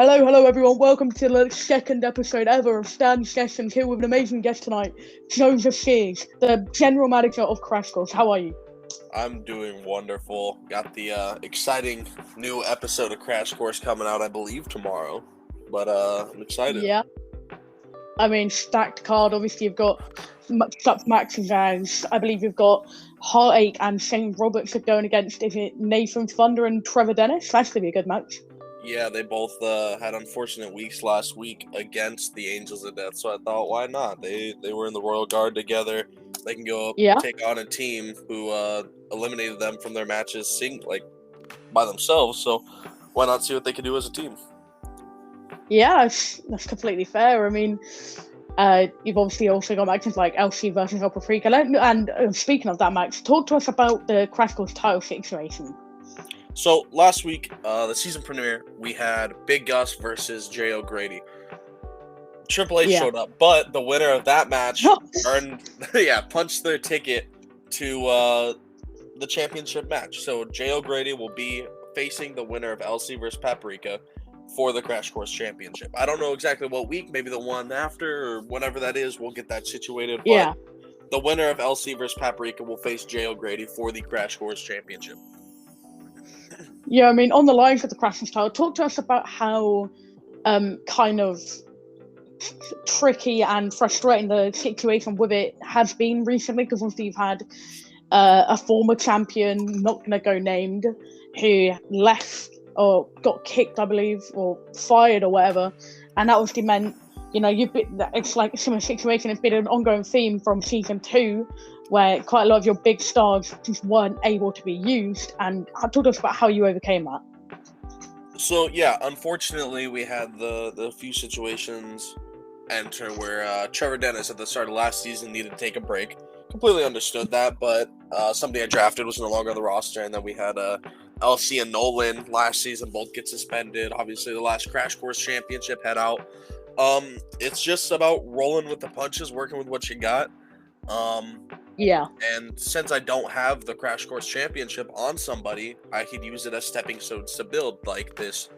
Hello everyone. Welcome to the second episode ever of Stand Sessions here with an amazing guest tonight, Joseph Sears, the general manager of Crash Course. How are you? I'm doing wonderful. Got the exciting new episode of Crash Course coming out, I believe, tomorrow. But I'm excited. Yeah. I mean, stacked card. Obviously, you've got such matches as I believe you've got Heartache and Shane Roberts are going against, is it Nathan Thunder and Trevor Dennis? That's going to be a good match. Yeah, they both had unfortunate weeks last week against the Angels of Death, so I thought, why not? They were in the Royal Guard together. They can go take on a team who eliminated them from their matches by themselves, so why not see what they can do as a team? Yeah, that's completely fair. I mean, you've obviously also got matches like LC versus Upper Freak. And speaking of that match, talk to us about the Crash Course title situation. So last week, the season premiere, we had Big Gus versus Jay O'Grady. Triple H showed up, but the winner of that match punched their ticket to the championship match. So Jay O'Grady will be facing the winner of LC versus Paprika for the Crash Course Championship. I don't know exactly what week, maybe the one after or whenever that is, we'll get that situated. But the winner of LC versus Paprika will face Jay O'Grady for the Crash Course Championship. Yeah, I mean, on the lines of the Crash Course title, talk to us about how kind of tricky and frustrating the situation with it has been recently, because obviously you've had a former champion, not going to go named, who left or got kicked, I believe, or fired or whatever, and that obviously meant, it's like a similar situation. It's been an ongoing theme from season 2, where quite a lot of your big stars just weren't able to be used. And talk to us about how you overcame that. So yeah, unfortunately, we had the few situations enter where Trevor Dennis at the start of last season needed to take a break. Completely understood that, but somebody I drafted was no longer on the roster, and then we had LC and Nolan last season both get suspended. Obviously, the last Crash Course Championship head out. It's just about rolling with the punches, working with what you got. And since I don't have the Crash Course Championship on somebody, I could use it as stepping stones to build, like this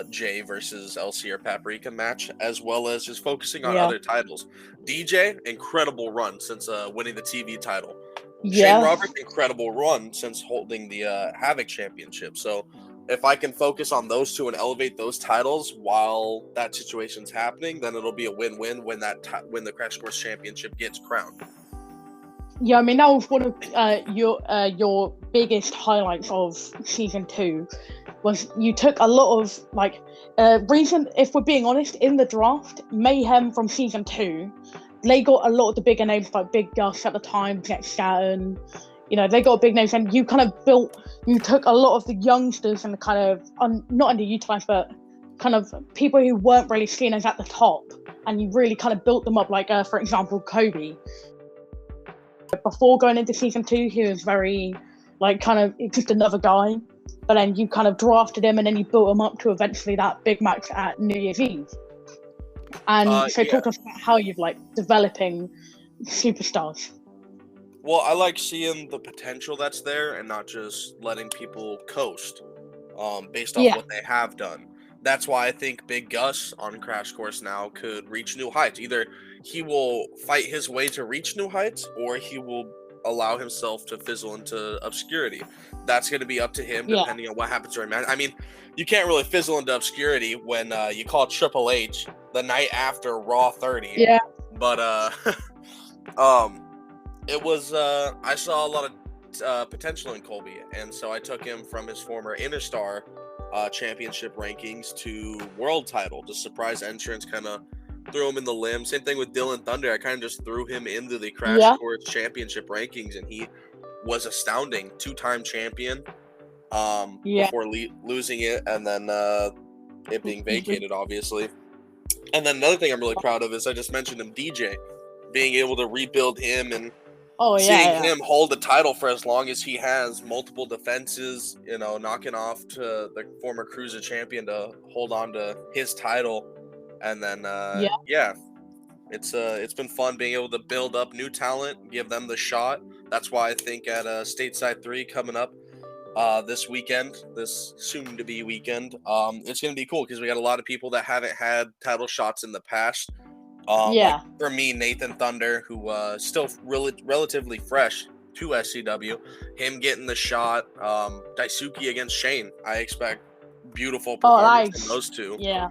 Jay versus LC or Paprika match, as well as just focusing on other titles. DJ, incredible run since winning the TV title. Shane Roberts, incredible run since holding the Havoc Championship. So if I can focus on those two and elevate those titles while that situation's happening, then it'll be a win-win when the Crash Course Championship gets crowned. Yeah, I mean, that was one of your biggest highlights of season 2. Was you took a lot of reason, if we're being honest, in the draft, Mayhem from season 2, they got a lot of the bigger names like Big Gus at the time, Jet Saturn. They got big names, and you took a lot of the youngsters and kind of not underutilized, but kind of people who weren't really seen as at the top, and you really kind of built them up. Like for example, Kobe. Before going into season 2, he was very kind of just another guy. But then you kind of drafted him, and then you built him up to eventually that big match at New Year's Eve. And talk to us about how you've developing superstars. Well, I like seeing the potential that's there and not just letting people coast based off what they have done. That's why I think Big Gus on Crash Course now could reach new heights. Either he will fight his way to reach new heights, or he will allow himself to fizzle into obscurity. That's going to be up to him depending on what happens during match. I mean, you can't really fizzle into obscurity when you call Triple H the night after Raw 30. Yeah. But it was I saw a lot of potential in Colby, and so I took him from his former Interstar championship rankings to world title. Just surprise entrance, kind of threw him in the limb. Same thing with Dylan Thunder. I kind of just threw him into the Crash Course championship rankings, and he was astounding. 2-time champion before losing it, and then it being vacated, obviously. And then another thing I'm really proud of is I just mentioned him, DJ, being able to rebuild him and seeing him hold the title for as long as he has, multiple defenses, knocking off to the former Cruiser champion to hold on to his title. And then, it's been fun being able to build up new talent, give them the shot. That's why I think at Stateside 3 coming up, this weekend, this soon-to-be weekend. It's going to be cool because we got a lot of people that haven't had title shots in the past. Like for me, Nathan Thunder, who still relatively fresh to SCW, him getting the shot. Daisuke against Shane. I expect beautiful performance from those two. Yeah,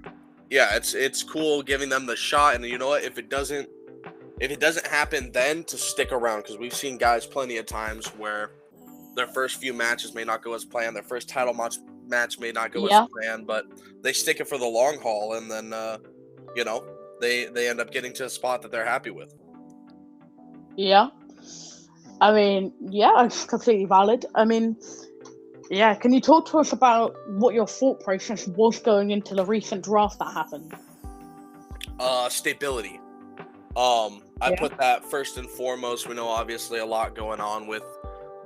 it's cool giving them the shot, and you know what? If it doesn't happen, then to stick around, because we've seen guys plenty of times where their first few matches may not go as planned. Their first title match may not go as planned, but they stick it for the long haul, and then they end up getting to a spot that they're happy with. Yeah, I mean, it's completely valid. I mean, can you talk to us about what your thought process was going into the recent draft that happened? Stability. I put that first and foremost. We know obviously a lot going on with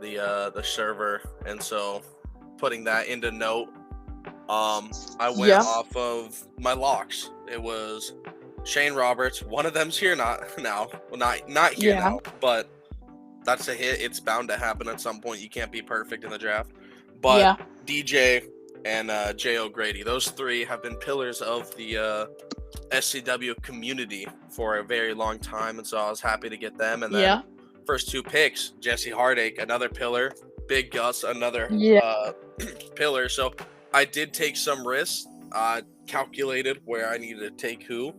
the server, and so putting that into note, I went off of my locks. It was Shane Roberts. One of them's here not now. Well, not here now, but that's a hit. It's bound to happen at some point. You can't be perfect in the draft. But DJ and Jay O'Grady, those three have been pillars of the SCW community for a very long time, and so I was happy to get them. And then first two picks, Jesse Hardache, another pillar, Big Gus, another pillar. So I did take some risks, calculated where I needed to take who,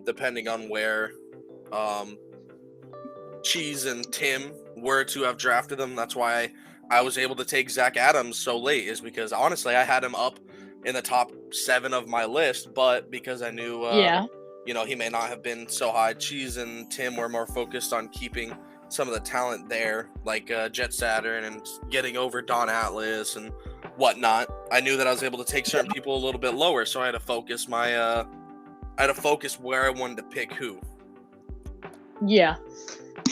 depending on where Cheese and Tim were to have drafted them. That's why I was able to take Zach Adams so late, is because honestly I had him up in the top 7 of my list, but because I knew he may not have been so high. Cheese and Tim were more focused on keeping some of the talent there, like Jet Saturn and getting over Don Atlas and whatnot. I knew that I was able to take certain people a little bit lower, so I had to focus where I wanted to pick who. Yeah.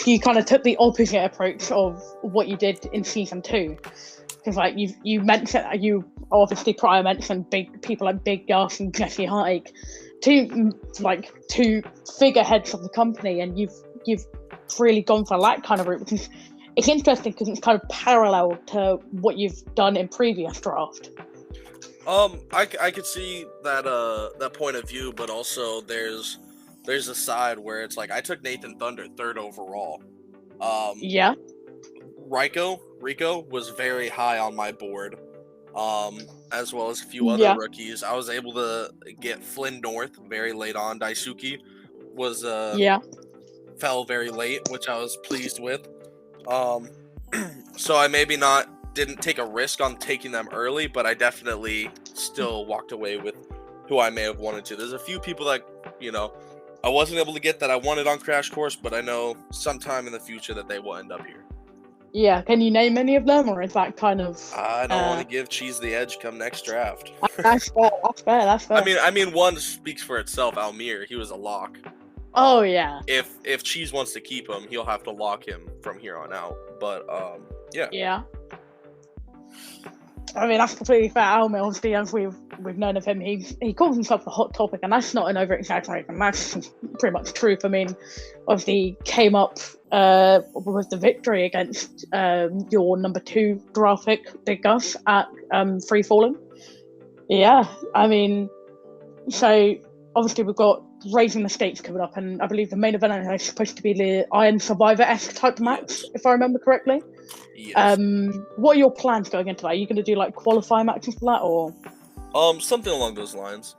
You kind of took the opposite approach of what you did in season 2, because like you mentioned, you obviously prior mentioned big people like Big Gus and Jesse Hardache, two figureheads of the company, and you've really gone for that kind of route, which is it's interesting because it's kind of parallel to what you've done in previous draft. I could see that point of view, but also there's a side where it's like I took Nathan Thunder 3rd overall. Rico was very high on my board, as well as a few other rookies. I was able to get Flynn North very late on. Daisuke was fell very late, which I was pleased with. So I maybe didn't take a risk on taking them early, but I definitely still walked away with who I may have wanted to. There's a few people that I wasn't able to get that I wanted on Crash Course, but I know sometime in the future that they will end up here. Yeah, can you name any of them, or is that kind of... I don't want to give Cheese the edge come next draft. That's fair. I mean, one speaks for itself. Almir, he was a lock. Oh, yeah. If Cheese wants to keep him, he'll have to lock him from here on out. But, yeah. Yeah. I mean, that's completely fair. Almir, obviously, as we've known of him, he calls himself the hot topic, and that's not an over-exaggeration. That's pretty much true. I mean, obviously, came up with the victory against your number 2 draft pick, Big Gus, at Free Falling. Yeah, I mean, so obviously we've got Raising the Stakes coming up, and I believe the main event is supposed to be the Iron Survivor-esque type match, if I remember correctly. Yes. What are your plans going into that? Are you going to do like qualifying matches for that, or? Something along those lines.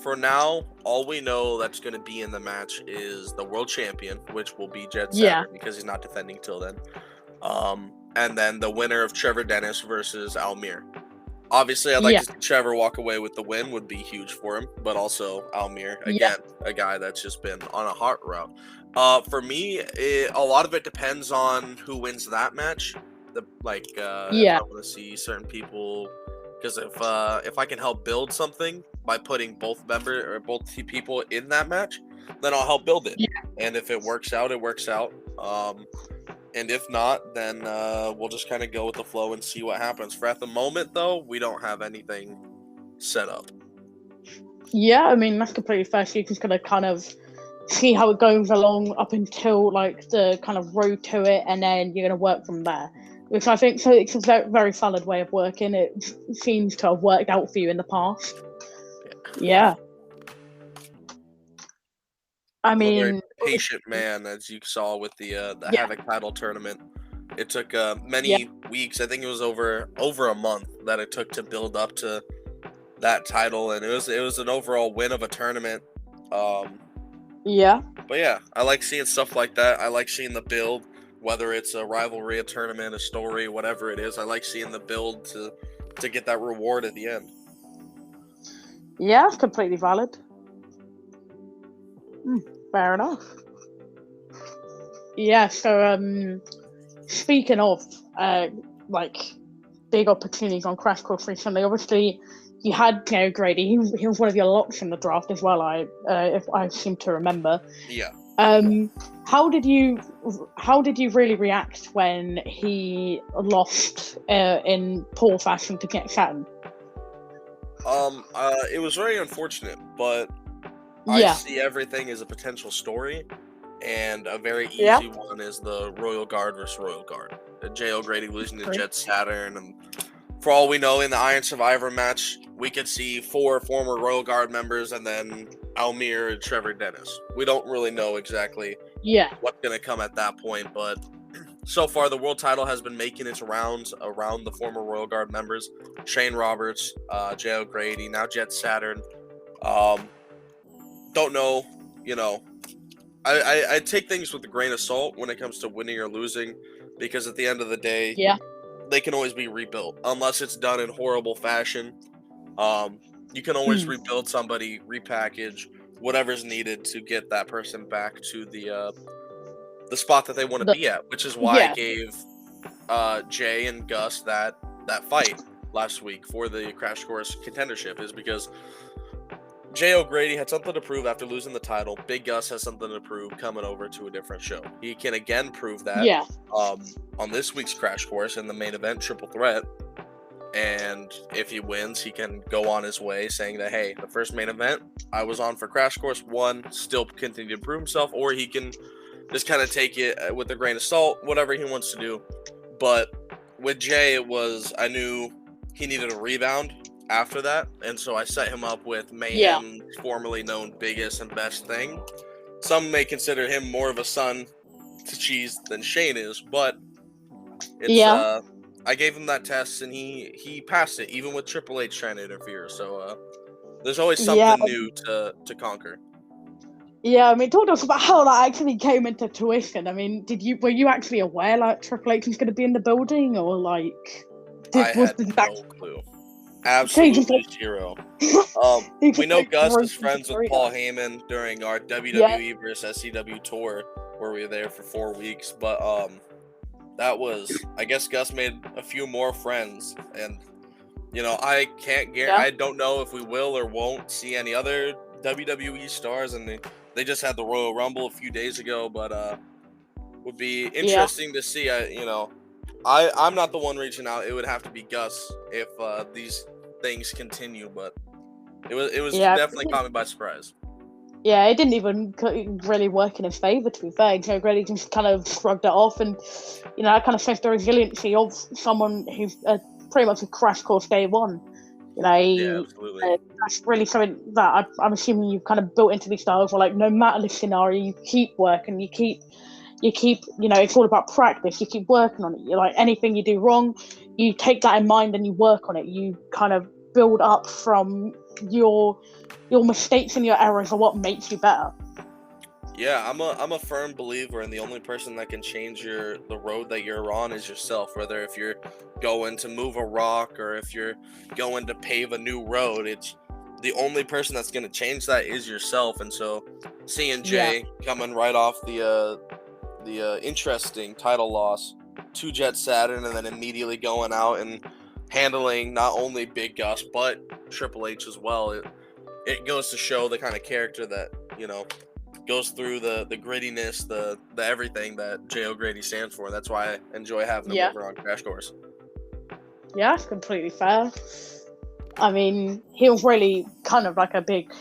For now, all we know that's going to be in the match is the world champion, which will be Jet Saturn, because he's not defending till then. And then the winner of Trevor Dennis versus Almir. Obviously, I'd like to see Trevor walk away with the win, would be huge for him, but also Almir, again, a guy that's just been on a hot route. For me, a lot of it depends on who wins that match. If I want to see certain people, because if I can help build something by putting both people in that match, then I'll help build it. And if it works out, it works out. And if not, then we'll just kind of go with the flow and see what happens. For at the moment, though, we don't have anything set up. Yeah, I mean, that's completely fair. So you're just going to kind of see how it goes along up until, like, the kind of road to it, and then you're going to work from there. which I think so. It's a very, very valid way of working. It seems to have worked out for you in the past. Yeah. I I'm a very mean, patient man, as you saw with the yeah, Havoc title tournament. It took yeah, many weeks. I think it was over a month that it took to build up to that title, and it was an overall win of a tournament. Um, yeah, but yeah, I like seeing stuff like that. I like seeing the build, whether it's a rivalry, a tournament, a story, whatever it is. I like seeing the build to get that reward at the end. yeah. It's completely valid. Fair enough. Yeah. So, speaking of like big opportunities on Crash Course recently, obviously you had Grady. He was one of your locks in the draft as well. If I seem to remember. Yeah. Um, how did you really react when he lost in poor fashion to get Saturn? It was very unfortunate, but I Yeah, see everything as a potential story, and a very yeah, easy one is the Royal Guard versus Royal Guard. J. O'Grady losing to true. Jet Saturn, and for all we know, in the Iron Survivor match, we could see 4 former Royal Guard members and then Almir and Trevor Dennis. We don't really know exactly Yeah, what's going to come at that point, but so far the world title has been making its rounds around the former Royal Guard members. Shane Roberts, J. O'Grady, now Jet Saturn. Don't know, you know, I take things with a grain of salt when it comes to winning or losing, because at the end of the day, yeah, they can always be rebuilt unless it's done in horrible fashion. You can always rebuild somebody, repackage whatever's needed to get that person back to the spot that they want to the be at, which is why I yeah, gave Jay and Gus that fight last week for the Crash Course contendership, is because Jay O'Grady had something to prove after losing the title. Big Gus has something to prove coming over to a different show. He can again prove that yeah, on this week's Crash Course in the main event triple threat. And if he wins, he can go on his way saying that, hey, the first main event I was on for Crash Course won, still continue to prove himself, or he can just kind of take it with a grain of salt, whatever he wants to do. But with Jay, I knew he needed a rebound after that, and so I set him up with Mayhem, formerly known biggest and best thing. Some may consider him more of a son to Cheese than Shane is, but it's yeah, I gave him that test and he passed it, even with Triple H trying to interfere. So there's always yeah, something new to conquer. yeah. I mean, talk to us about how that actually came into tuition. I mean, were you actually aware like Triple H was going to be in the building, or like I had did that no clue. Absolutely zero. We know Gus is friends with Paul Heyman during our WWE versus SCW tour, where we were there for 4 weeks. But that was, I guess Gus made a few more friends, and I can't guarantee. I don't know if we will or won't see any other WWE stars, and they just had the Royal Rumble a few days ago, but would be interesting to see. I'm not the one reaching out. It would have to be Gus if these things continue, but it was definitely caught me by surprise. Yeah, it didn't even really work in his favour, to be fair. Joe Grady just kind of shrugged it off, and that kind of shows the resiliency of someone who's pretty much a Crash Course day one. Yeah, absolutely. That's really something that I'm assuming you've kind of built into these styles. Where, like, no matter the scenario, you keep working, you keep, it's all about practice. You keep working on it. You're like, anything you do wrong, you take that in mind and you work on it. You kind of build up from your mistakes and your errors are what makes you better. Yeah, I'm a firm believer, and the only person that can change the road that you're on is yourself. Whether if you're going to move a rock or if you're going to pave a new road, it's the only person that's going to change that is yourself. And so, seeing Jay coming right off the interesting title loss to Jet Saturn, and then immediately going out and handling not only Big Gus but Triple H as well, it goes to show the kind of character that goes through the grittiness, the everything that J. O'Grady stands for. That's why I enjoy having him over on Crash Course. Yeah, it's completely fair. I mean, he was really kind of like a big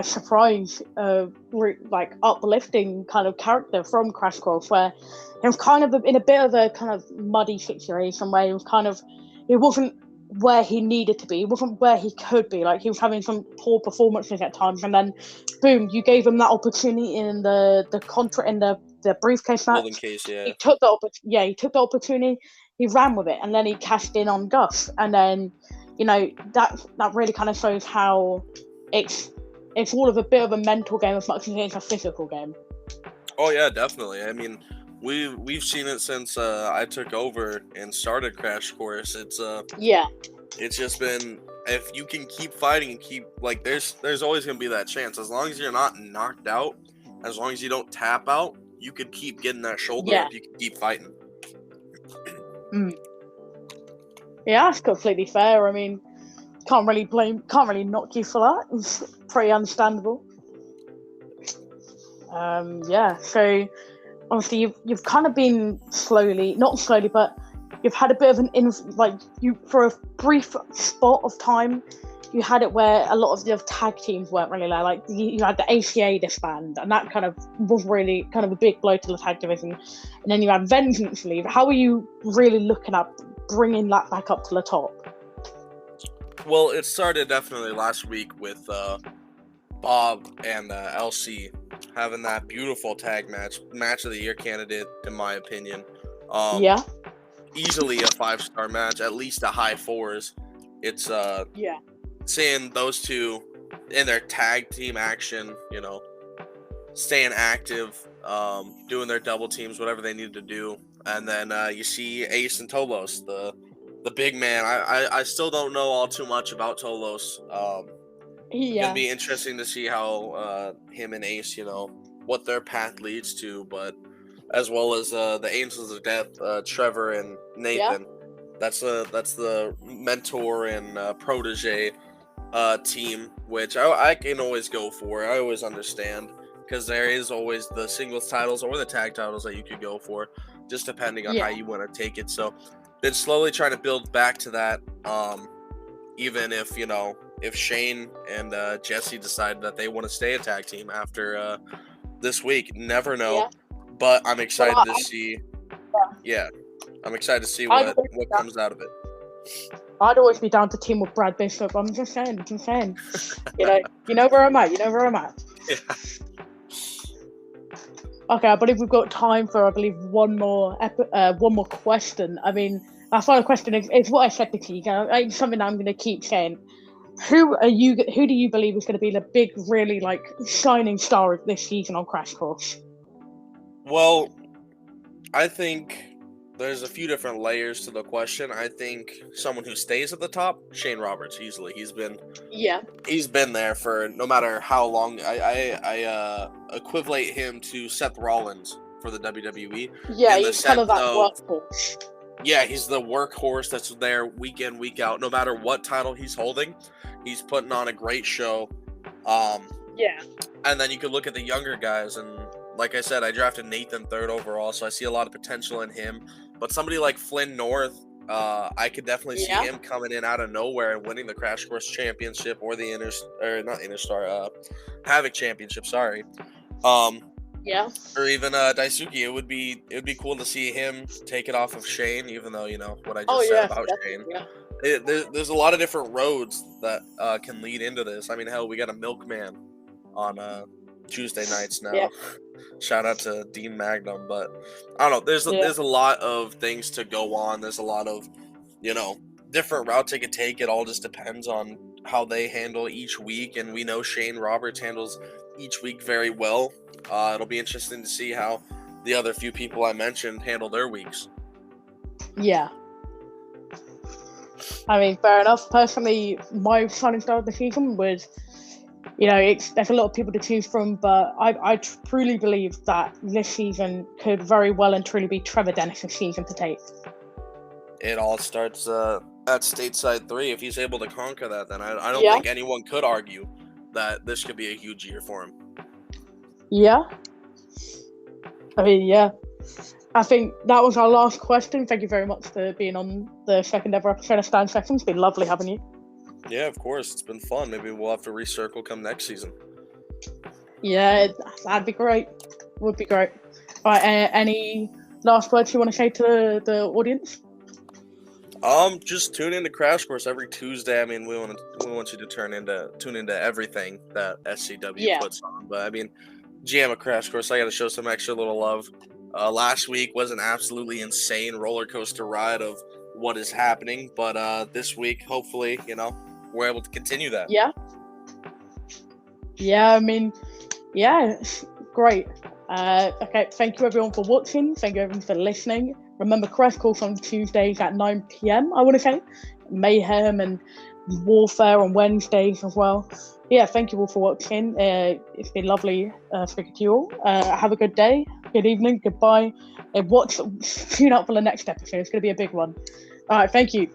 surprise, like uplifting kind of character from Crash Course, where he was kind of in a bit of a kind of muddy situation where he wasn't where he needed to be, he wasn't where he could be. Like he was having some poor performances at times, and then boom, you gave him that opportunity in the contract in the briefcase match. Golden case, yeah. He took the opportunity, he ran with it, and then he cashed in on Gus, and then that really kind of shows how it's all of a bit of a mental game as much as it's a physical game. Oh yeah, definitely. I mean, we've seen it since I took over and started Crash Course. It's just been, if you can keep fighting and keep like there's always gonna be that chance. As long as you're not knocked out, as long as you don't tap out, you could keep getting that shoulder up. You can keep fighting. Yeah, that's completely fair. I mean, can't really knock you for that. It's pretty understandable. So obviously you've kind of been not slowly, but you've had a bit of for a brief spot of time, you had it where a lot of the tag teams weren't really there. Like you had the ACA disband, and that kind of was really kind of a big blow to the tag division. And then you had Vengeance leave. How are you really looking at bringing that back up to the top? Well, it started definitely last week with Bob and LC having that beautiful tag match of the year candidate, in my opinion. Easily a 5-star match, at least a high 4s. It's seeing those two in their tag team action, staying active, doing their double teams, whatever they need to do. And then you see Ace and Tolos, the big man. I still don't know all too much about Tolos. It's gonna be interesting to see how him and Ace, what their path leads to, but as well as the Angels of Death, Trevor and Nathan. That's the mentor and protege team, which I can always go for. I always understand, because there is always the singles titles or the tag titles that you could go for, just depending on how you want to take it. So been slowly trying to build back to that, even if Shane and Jesse decide that they want to stay a tag team after this week, never know. But I'm excited to see I'm excited to see what comes out of it. I'd always be down to team with Brad Bishop. I'm just saying. You know where I'm at. Yeah. Okay, I believe we've got time for one more question. I mean, my final question is what I said to Keegan. It's something I'm going to keep saying. Who do you believe is going to be the big, really shining star of this season on Crash Course? Well, I think there's a few different layers to the question. I think someone who stays at the top, Shane Roberts, easily. He's been there for no matter how long. I equivalent him to Seth Rollins for the WWE. Yeah, he's kind of that workhorse. Yeah, he's the workhorse that's there week in, week out. No matter what title he's holding, he's putting on a great show. And then you could look at the younger guys, and like I said, I drafted Nathan 3rd overall, so I see a lot of potential in him. But somebody like Flynn North, I could definitely see him coming in out of nowhere and winning the Crash Course Championship or the Havoc Championship. Sorry. Or even Daisuke. It would be cool to see him take it off of Shane, even though what I just said about Shane. Yeah. There's a lot of different roads that can lead into this. I mean, hell, we got a Milkman on Tuesday nights now. Yeah. Shout out to Dean Magnum, but I don't know. There's a lot of things to go on. There's a lot of different routes they could take. It all just depends on how they handle each week, and we know Shane Roberts handles each week very well. It'll be interesting to see how the other few people I mentioned handle their weeks. Yeah. I mean, fair enough. Personally, my shining star of the season was, there's a lot of people to choose from, but I truly believe that this season could very well and truly be Trevor Dennis' season to take. It all starts at Stateside 3. If he's able to conquer that, then I don't think anyone could argue that this could be a huge year for him. Yeah. I mean, I think that was our last question. Thank you very much for being on the second ever episode of Stand Seconds. It's been lovely having you. Yeah, of course. It's been fun. Maybe we'll have to recircle come next season. Yeah, that'd be great. Would be great. All right, any last words you want to say to the audience? Just tune into Crash Course every Tuesday. I mean, we want you to tune into everything that SCW Yeah. puts on. But I mean, GM of Crash Course, I got to show some extra little love. Last week was an absolutely insane roller coaster ride of what is happening, but this week, hopefully, we're able to continue that. Yeah. Yeah, I mean, yeah, great. Okay, thank you everyone for watching. Thank you everyone for listening. Remember, Crash Course on Tuesdays at 9 p.m. I want to say Mayhem and Warfare on Wednesdays as well. Yeah, thank you all for watching. It's been lovely speaking to you all. Have a good day, good evening, goodbye. Tune up for the next episode. It's going to be a big one. All right, thank you.